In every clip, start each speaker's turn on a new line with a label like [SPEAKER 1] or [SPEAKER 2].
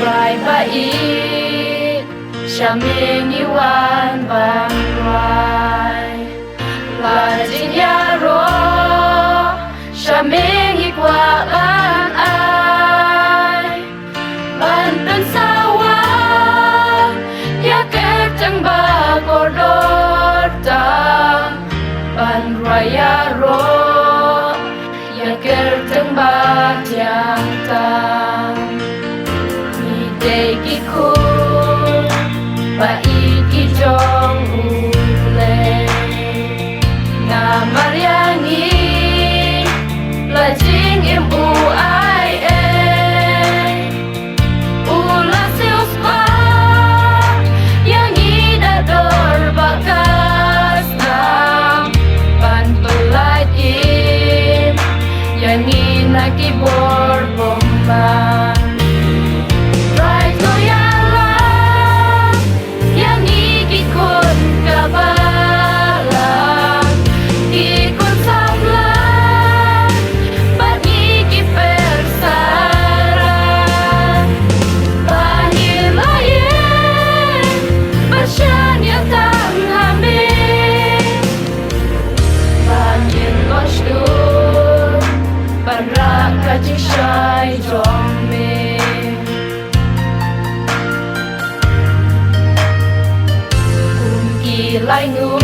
[SPEAKER 1] Rai bait Shaming iwan bang rai La jing ya ro Shaming ikwa ban ai Ban dun sawa Ya kerjang ba kodor tang Ban raya ro Ya kerjang ba tiang tang Ni day ki kun Ba iki jong ule Na mariangi La jing im u ai e Ula sius pa Yang ida dor bakas nam Ban pelait im Yang ina kibor bomban Right no yala Yang ikikun kabalang Ikun sablang Bat ikipersaran Bahir lain Basyan yang tak hamil Bahir losdur Barak kaji syai jombe Lai nu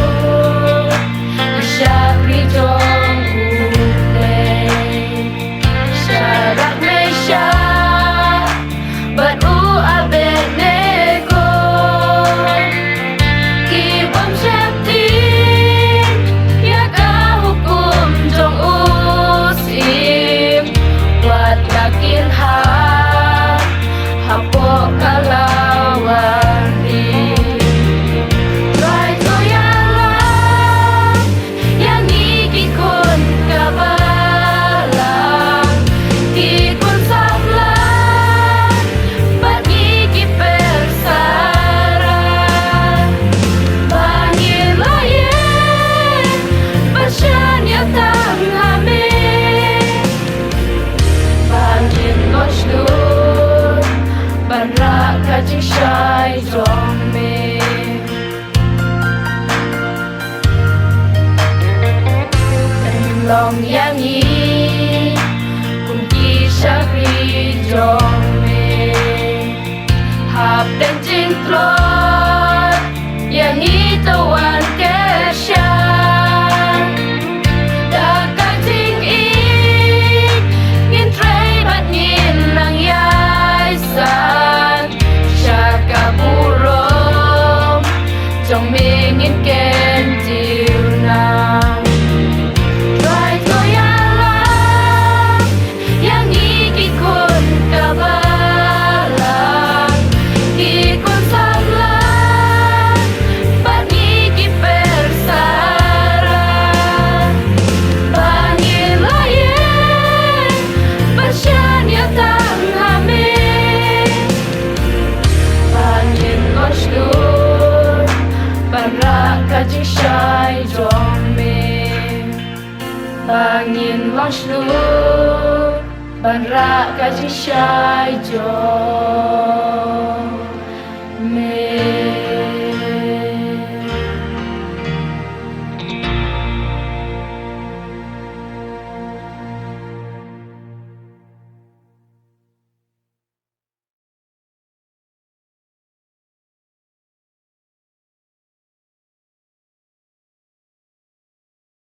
[SPEAKER 1] Isyak rijong ule Syarak mesya Bat u abed nego Kibam syeptin Ya ka hukum jong usim Buat yakin hak Hapok kalawan di Right no yala Yang ikikun kabalang Ikun sablang Bat ikipersaran Bahir lain Basyan yang tak hamil Bahir losdur Barak kaji syai jombe Long yang i Kung kisah rijome Hap dan jintlot Yang i tawan kesyan Dakak jing i Ngin tray bat ngin lang yaisan Syaka burom Jong mingin ken jiu nang Right no yala Yang ikikun kabalang Ikun sablang Bat ikipersaran Bahir lain Basyan yang tak hamil Bahir losdur Barak kaji syai jombe Bangin langsung Barak kaji syai jombe